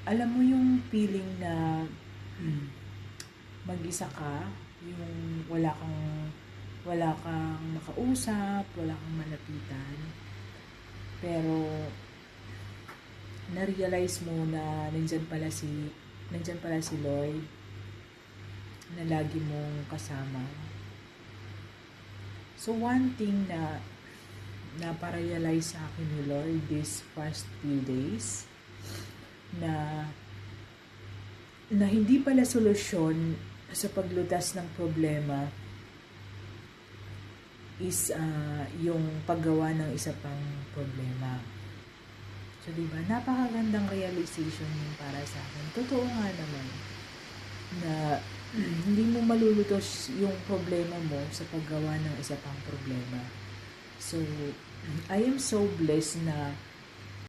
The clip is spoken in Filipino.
alam mo yung feeling na mag-isa ka, yung wala kang makausap, wala kang malapitan, pero na-realize mo na nandyan pala si Lord na lagi mong kasama. So one thing na naparealize sa akin ni Lord this past few days na hindi pala solusyon sa paglutas ng problema is yung paggawa ng isa pang problema. So, diba? Napakagandang realization yun para sa akin. Totoo nga naman na hindi mo malulutos yung problema mo sa paggawa ng isa pang problema. So, I am so blessed na